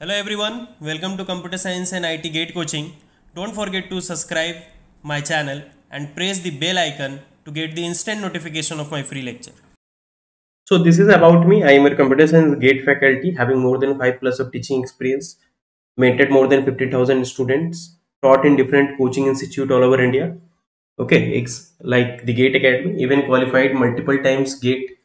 Hello everyone, welcome to Computer Science and IT Gate Coaching. Don't forget to subscribe my channel and press the bell icon to get the instant notification of my free lecture. So this is about me. I am a computer science gate faculty having more than 5 plus of teaching experience, mentored more than 50,000 students, taught in different coaching institute all over India. Okay, it's like the Gate Academy, even qualified multiple times Gate.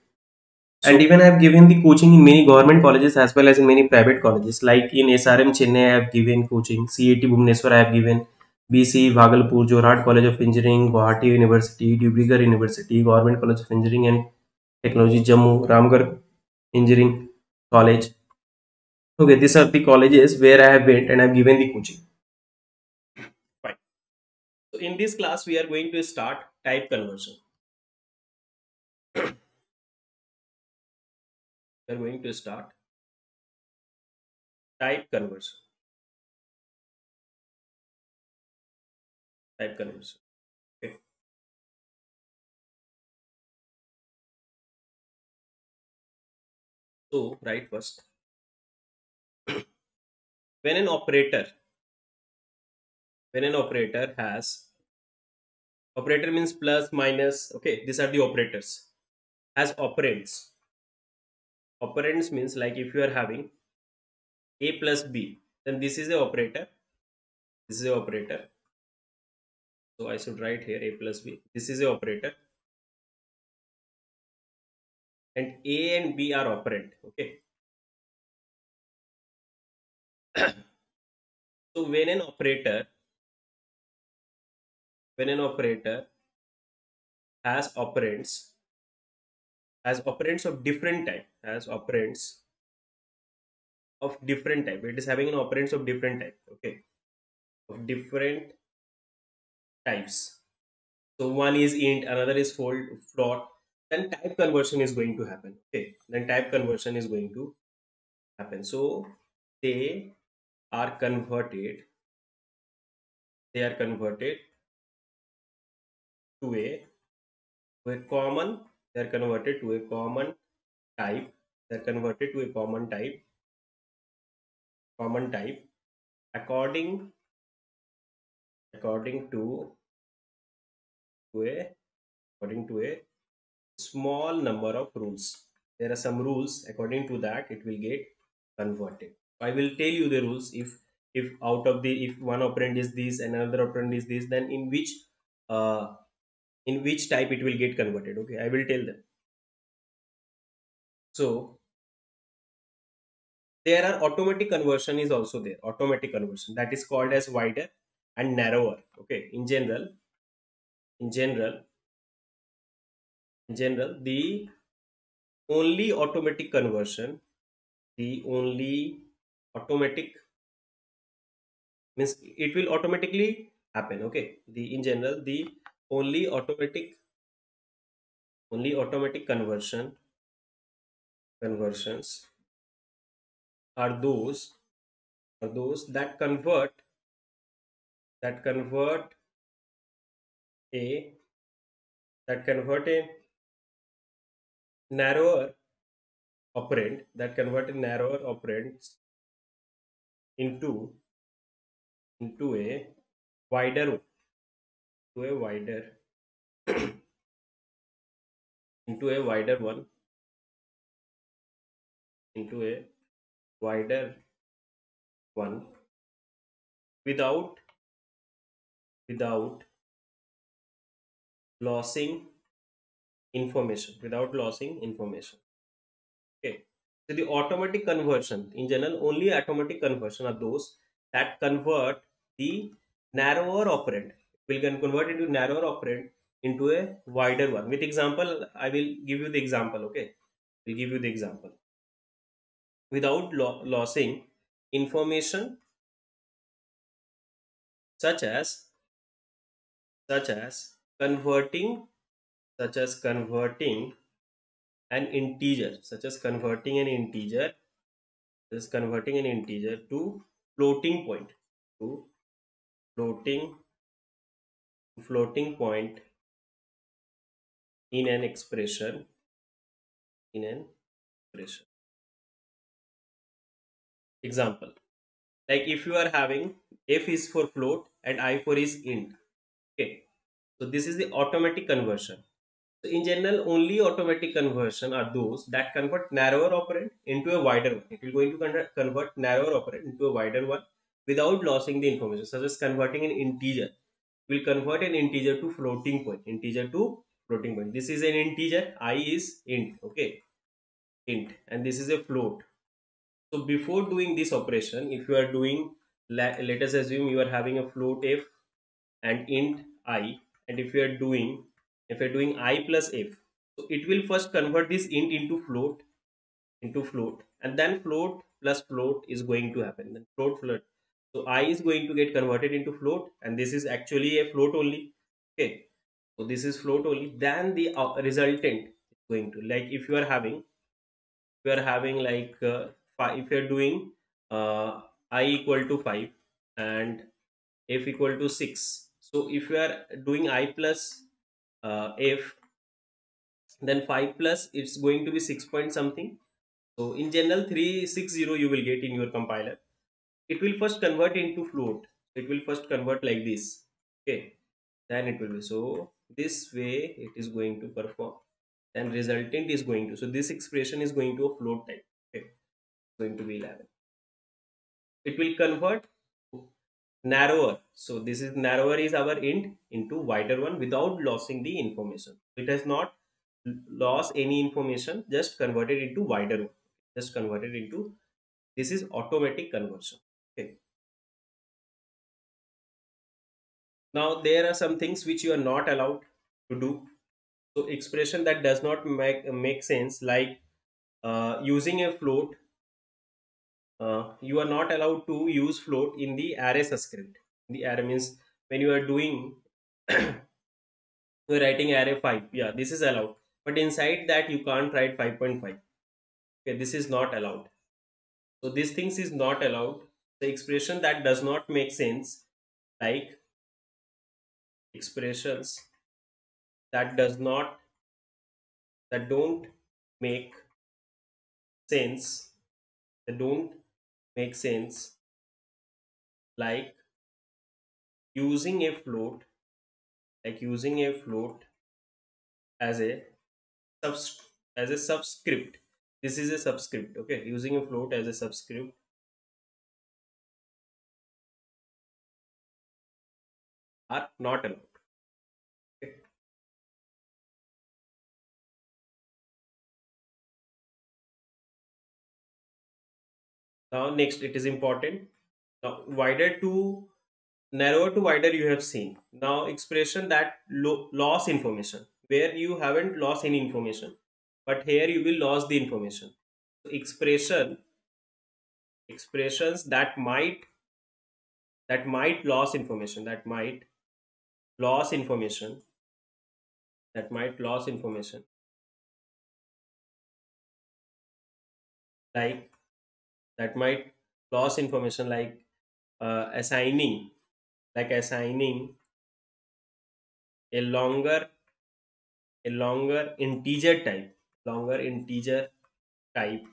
And even I have given the coaching in many government colleges as well as in many private colleges. Like in SRM Chennai, I have given coaching. CAT Bhubaneswar, I have given. BC Bhagalpur, Jorhat College of Engineering, Guwahati University, Dibrugarh University, Government College of Engineering and Technology, Jammu, Ramgarh Engineering College. Okay, these are the colleges where I have went and I have given the coaching. Fine. So in this class, we are going to start type conversion. We are going to start type conversion. Type conversion. Okay. So right first, when an operator has operator means plus minus, okay, these are the operators, has operands means like if you are having a plus b, then this is the operator, this is the operator. So I should write here a plus b, this is the operator, and a and b are operand. Okay. So when an operator has operands of different type, has operands of different type, it is having an operands of different type. Okay, of different types. So one is int, another is float. Then type conversion is going to happen. Okay, then type conversion is going to happen. So they are converted. They are converted to a common. They are converted to a common type. They are converted to a common type. Common type according according to a according to a small number of rules. There are some rules. According to that, it will get converted. I will tell you the rules. If out of the, if one operand is this and another operand is this, then uh, in which type it will get converted. Okay, I will tell them. So there are automatic conversion is also there. Automatic conversion, that is called as wider and narrower. Okay, in general, the only automatic conversion, the only automatic means it will automatically happen. Okay, the in general the only automatic conversions are those that convert a that convert a narrower narrower operands into a wider to a wider into a wider one into a wider one without without losing information. Okay. So the automatic conversion, in general, only automatic conversion are those that convert the narrower operand. We can convert into narrower operand into a wider one. With example, I will give you the example. Okay, we'll give you the example. Without losing information, such as such as converting converting an integer, to floating point, to floating floating point in an expression in an expression. Example, Like if you are having f is for float and I for is int. Okay, so this is the automatic conversion. So in general, only automatic conversion are those that convert narrower operand into a wider one. It will going to convert narrower operand into a wider one without losing the information, such as converting an integer. Will convert an integer to floating point. Integer to floating point. This is an integer. I is int. Okay, int, and this is a float. So before doing this operation, if you are doing, let us assume you are having a float f and int I, and if you're doing I plus f, so it will first convert this int into float, and then float plus float is going to happen, then float. So I is going to get converted into float, and this is actually a float only. Okay, so this is float only. Then the resultant is going to, like if you are having like if you are doing I equal to 5 and f equal to 6. So if you are doing I plus f, then 5 plus it's going to be 6 point something. So in general 360 you will get in your compiler. It will first convert into float. It will first convert like this. Okay, then it will be, so this way it is going to perform. Then resultant is going to, so this expression is going to a float type. Okay, going to be 11. It will convert narrower. So this is narrower is our int into wider one without losing the information. It has not lost any information, just converted into wider one. Just converted into, this is automatic conversion. Okay. Now there are some things which you are not allowed to do. So expression that does not make sense, like using a float. You are not allowed to use float in the array script. The array means when you are doing you're writing array 5, yeah, this is allowed, but inside that you can't write 5.5. Okay, this is not allowed. So these things is not allowed. The expression that does not make sense, like expressions that does not, that don't make sense, that don't make sense, like using a float, like using a float as a subs as a subscript. This is a subscript. Okay, using a float as a subscript are not allowed. Okay. Now next, it is important. Now wider to narrower to wider you have seen. Now expression that loss information, where you haven't lost any information, but here you will lose the information. So expressions that might lose information, loss information that might lose information, like that might lose information, like assigning, assigning a longer integer type, longer integer type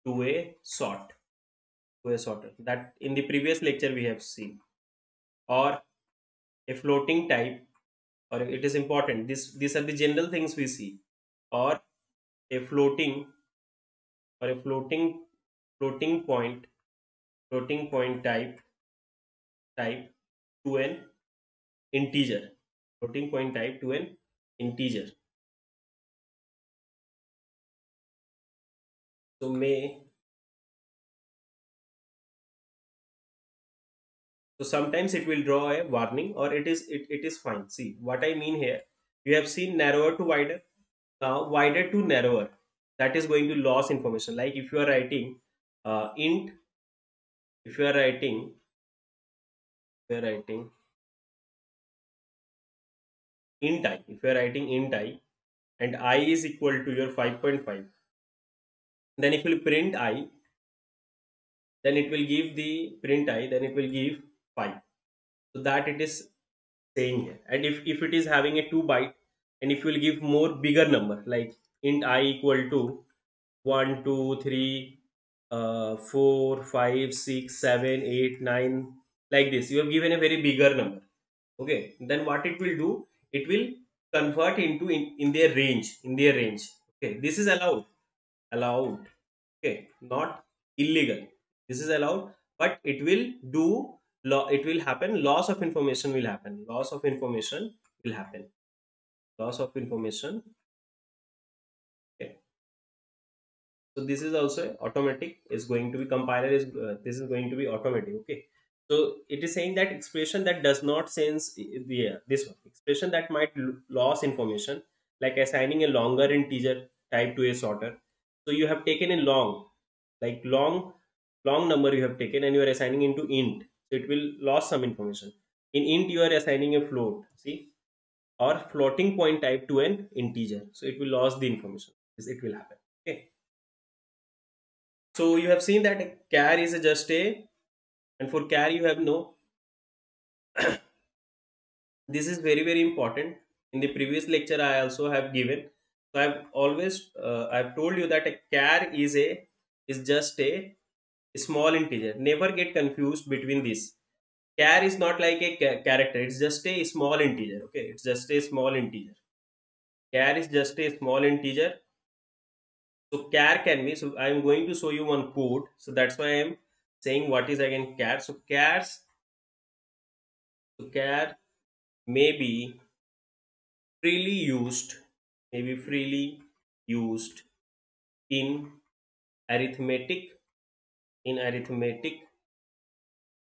to a sorter, that in the previous lecture we have seen, or a floating type, or it is important, these are the general things we see, or a floating, or a floating point, type to an integer, floating point type to an integer. So sometimes it will draw a warning, or it is fine. See what I mean here. You have seen narrower to wider. Now wider to narrower, that is going to lose information. Like if you are writing int, if you are writing, if you are writing int I, if you are writing int I, and I is equal to your 5.5, then if you print I, then it will give the print I, then it will give 5. So that it is saying here. And if it is having a 2 byte, and if you will give more bigger number, like int I equal to 1 2 3 4, 5, 6, 7, 8, 9, like this. You have given a very bigger number. Okay, then what it will do? It will convert into in their range. In their range. Okay, this is allowed. Okay, not illegal. This is allowed, but it will do. It will happen. Loss of information will happen. Loss of information will happen. Loss of information. Okay. So this is also automatic, is going to be compiler is this is going to be automatic. Okay, so it is saying that expression that does not sense the this one expression that might lose information, like assigning a longer integer type to a shorter. So you have taken a long number you have taken, and you are assigning into int, so it will lose some information. In int you are assigning a float, see, or floating point type to an integer, so it will lose the information. It will happen. Okay, so you have seen that char is just a, and for char you have no. This is very important. In the previous lecture, I also have given. So I've told you that a char is just a small integer. Never get confused between this. Char is not like a character. It's just a small integer. Okay, it's just a small integer. Char is just a small integer. So char can be. So I'm going to show you one code. So that's why I'm saying what is again char. So char may be freely used, in arithmetic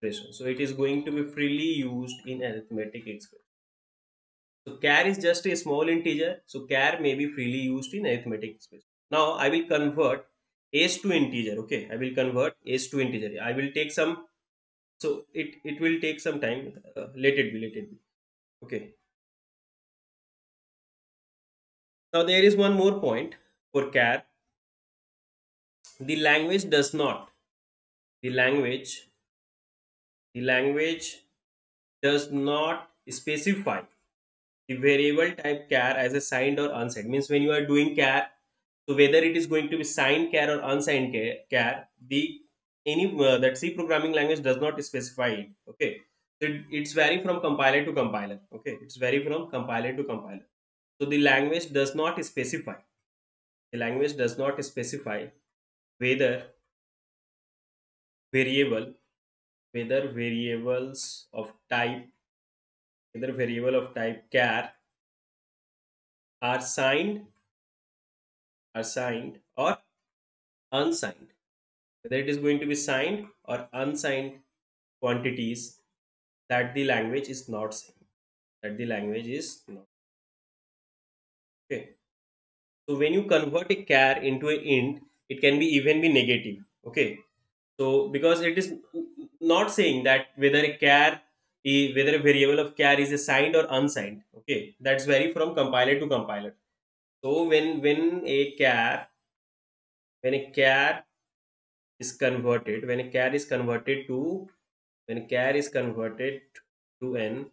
expression. So it is going to be freely used in arithmetic expression. So char is just a small integer, so char may be freely used in arithmetic expression. Now I will convert s to integer. Okay, I will convert s to integer. I will take some, so it will take some time. Let it be. Okay, now there is one more point for char. The language does not, the language the language does not specify the variable type char as a signed or unsigned. Means when you are doing char, so whether it is going to be signed char or unsigned char, the any that C programming language does not specify it. Okay, so it's vary from compiler to compiler. Okay, it's vary from compiler to compiler. So the language does not specify. The language does not specify whether variable whether variables of type whether variable of type char are signed or unsigned, whether it is going to be signed or unsigned quantities, that the language is not saying, that the language is not. Okay, so when you convert a char into an int, it can be even be negative. Okay, so because it is not saying that whether whether a variable of char is assigned or unsigned. Okay, that's vary from compiler to compiler. So when a char is converted when a char is converted to when a char is converted to an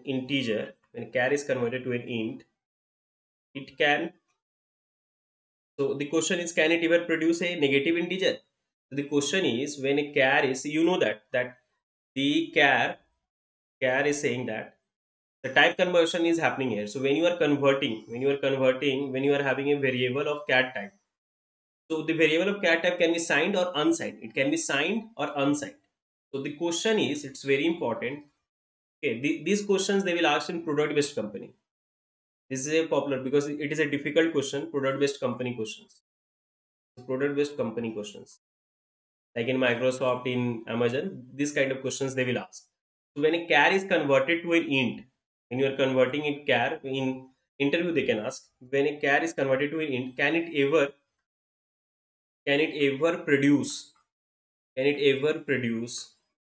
integer, when a char is converted to an int, it can, so the question is, can it ever produce a negative integer? So the question is, when a char is, you know that the char is saying that the type conversion is happening here. So when you are having a variable of char type, so the variable of char type can be signed or unsigned. It can be signed or unsigned. So the question is, it's very important. Okay, these questions they will ask in product based company. This is a popular because it is a difficult question. Product based company questions. Product based company questions, like in Microsoft, in Amazon, these kind of questions they will ask. So when a char is converted to an int, when you are converting it char in interview, they can ask, when a char is converted to an int, can it ever produce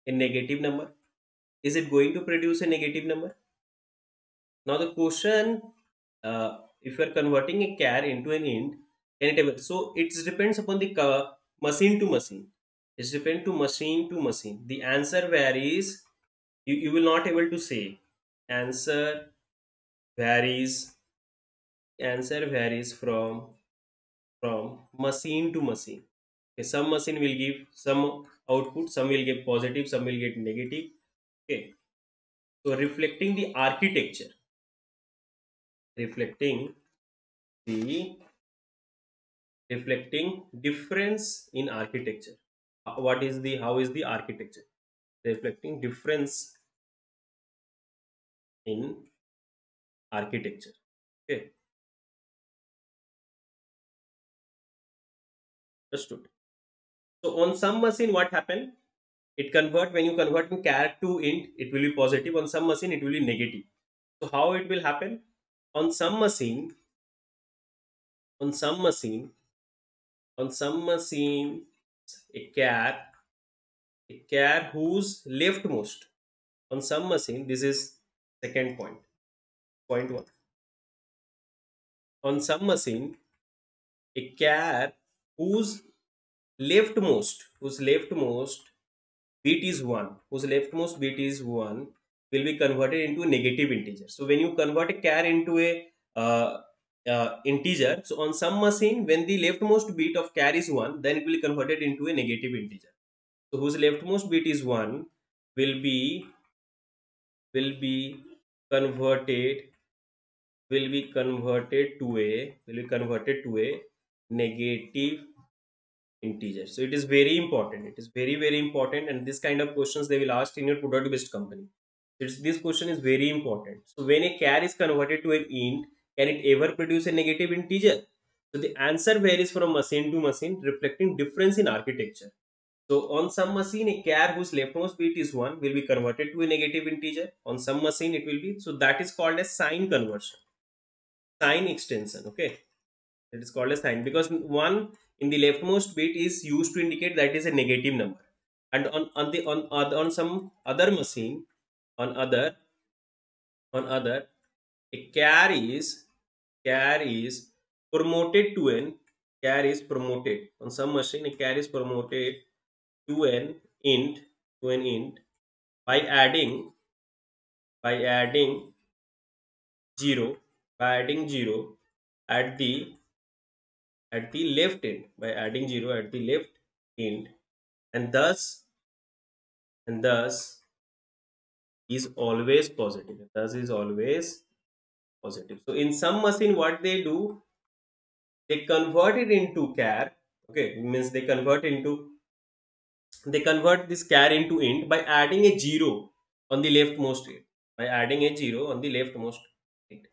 a negative number? Is it going to produce a negative number? Now the question, if you are converting a char into an int, can it ever? So it depends upon the machine to machine. It depends to machine to machine. The answer varies. You will not able to say. Answer varies. Answer varies from machine to machine. Okay, some machine will give some output, some will give positive, some will get negative. Okay, so reflecting the reflecting difference in architecture. What is the how is the architecture? Reflecting difference in architecture. Okay, understood. So on some machine, what happen? It convert when you convert in char to int, it will be positive. On some machine, it will be negative. So how it will happen? On some machine, on some machine, on some machine, a char whose leftmost. On some machine, this is second point. Point one. On some machine, a char whose leftmost bit is 1, whose leftmost bit is 1, will be converted into a negative integer. So when you convert a char into a integer, so on some machine, when the leftmost bit of char is 1, then it will be converted into a negative integer. So whose leftmost bit is 1 will be converted will be converted to a negative integer. So it is very important. It is very important, and this kind of questions they will ask in your product based company. This question is very important. So when a char is converted to an int, can it ever produce a negative integer? So the answer varies from machine to machine, reflecting difference in architecture. So on some machine, a char whose leftmost bit is 1 will be converted to a negative integer. On some machine, it will be. So that is called as sign conversion, sign extension. Okay, it is called a sign because 1 in the leftmost bit is used to indicate that is a negative number, and on some other machine, on other a char is promoted to an char is promoted on some machine, a char is promoted to an int by adding by adding 0 at the left end, by adding 0 at the left end, and thus is always positive, so in some machine, what they do, they convert it into char. Okay, means they convert this char into int by adding a 0 on the leftmost end,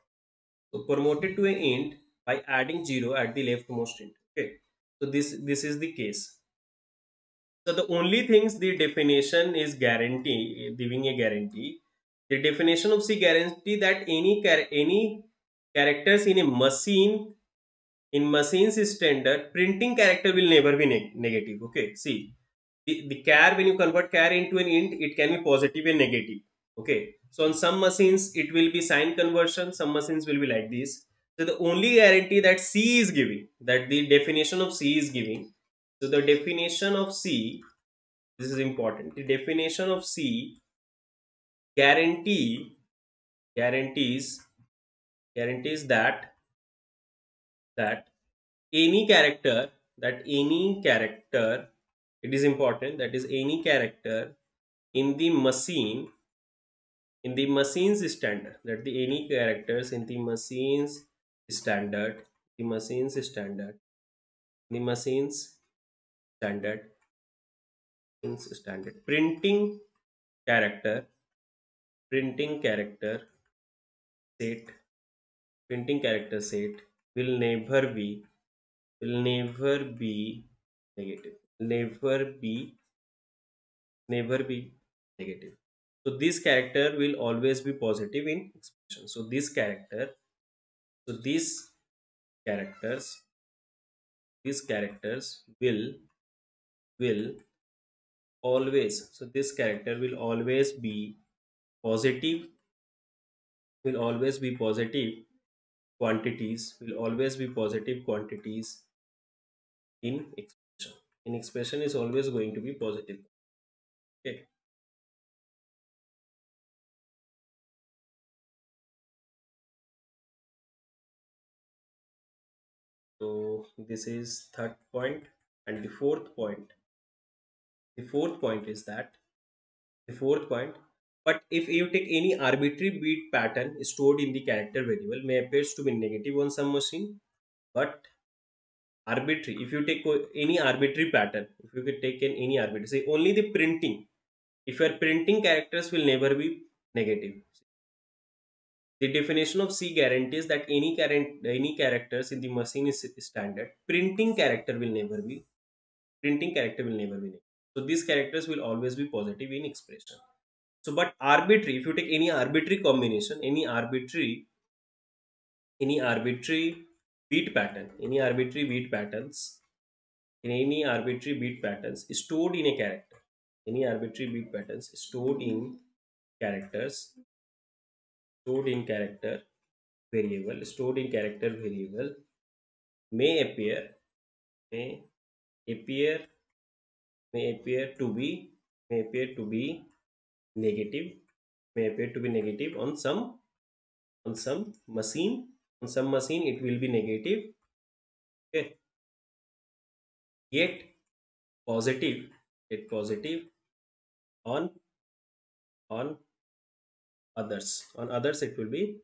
so promoted to an int by adding 0 at the leftmost end. Okay, so this is the case. So the only things the definition is guarantee, giving a guarantee. The definition of C guarantee that any characters in a machine, in machine's standard, printing character will never be negative. Okay, see the char, when you convert char into an int, it can be positive and negative. Okay, so on some machines it will be sign conversion, some machines will be like this. So the only guarantee that C is giving, that the definition of C is giving. So the definition of C, this is important. The definition of C guarantee guarantees guarantees that any character it is important, that is any character in the machine's standard, that the any characters in the standard the machine's standard printing character printing character set printing character set will never be negative, never be negative. So this character will always be positive in expression. So characters these characters will always, so this character will always be positive, positive quantities in expression. In expression is always going to be positive. Okay, so this is third point. And the fourth point is that the fourth point, but if you take any arbitrary bit pattern stored in the character variable may appears to be negative on some machine, but arbitrary, if you take any arbitrary pattern, if you could take in any arbitrary, say only the printing, if you are printing characters will never be negative. The definition of C guarantees that any characters in the machine is standard. Printing character will never be negative. So these characters will always be positive in expression. So, but arbitrary, if you take any arbitrary combination, any arbitrary beat pattern, any arbitrary beat patterns stored in a character, any arbitrary beat patterns characters, stored in character variable may may appear, may appear to be negative, on some machine, it will be negative, okay, yet positive, on on others it will be.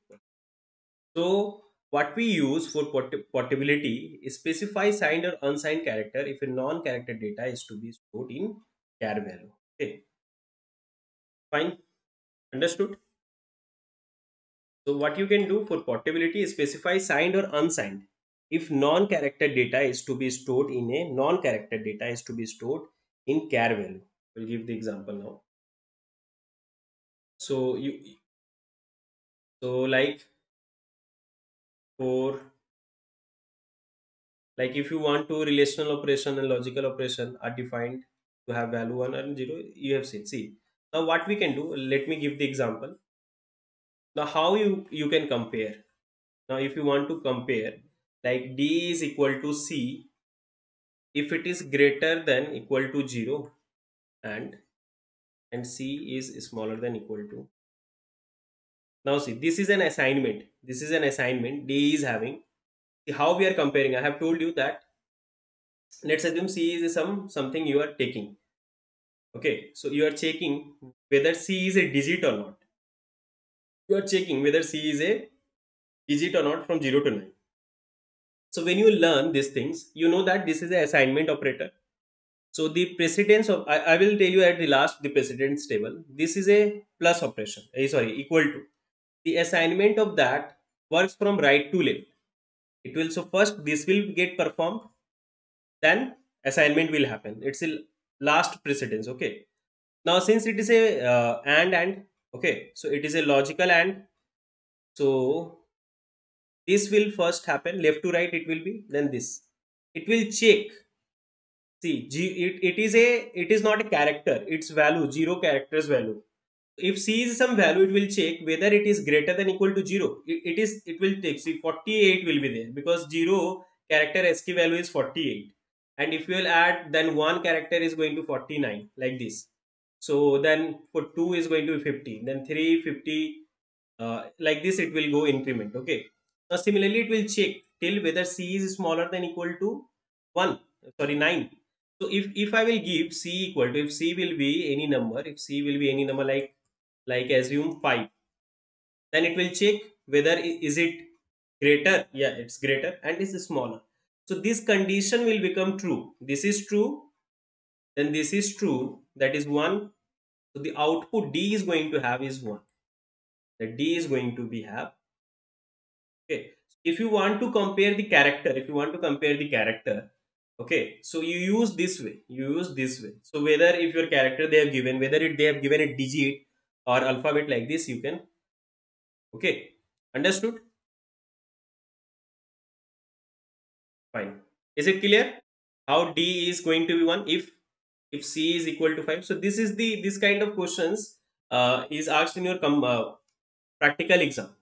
So what we use for portability is specify signed or unsigned character if a non-character data is to be stored in char value. Okay, fine, understood. So what you can do for portability is specify signed or unsigned if non-character data is to be stored in a non-character data is to be stored in char value. We'll give the example now. So like for like if you want to relational operation and logical operation are defined to have value 1 and 0, you have seen. See, now what we can do, let me give the example. Now how you can compare. Now if you want to compare, like d is equal to c if it is greater than equal to 0 and c is smaller than equal to. Now see, this is an assignment d is having. See how we are comparing. I have told you that let's assume c is something you are taking. Okay, so you are checking whether c is a digit or not. You are checking whether c is a digit or not from 0 to 9. So when you learn these things, you know that this is an assignment operator. So the precedence of, I will tell you at the last the precedence table. This is a plus operation, sorry, equal to. The assignment of that works from right to left. It will, so first this will get performed, then assignment will happen. It's a last precedence. Okay. Now since it is a and, okay, so it is a logical and. So this will first happen left to right, it will be, then this. It will check. See, it is not a character, it's value, 0 characters value. If c is some value, it will check whether it is greater than equal to 0. It will take, see, 48 will be there because 0 character ASCII value is 48. And if you will add, then one character is going to 49, like this. So then for 2 is going to be 50, then 3 50, like this it will go increment. Okay, now similarly it will check till whether c is smaller than equal to 1, sorry, 9. So if I will give c equal to, if c will be any number, like assume 5, then it will check whether is it greater, yeah, it's greater, and is smaller. So this condition will become true. This is true, then this is true, that is 1. So the output d is going to have is 1. The d is going to be have. Okay, if you want to compare the character, okay, so you use this way, so whether if your character they have given, whether they have given a digit or alphabet like this, you can. Okay, understood, fine. Is it clear how d is going to be 1 if c is equal to 5? So this is the, this kind of questions is asked in your practical exam.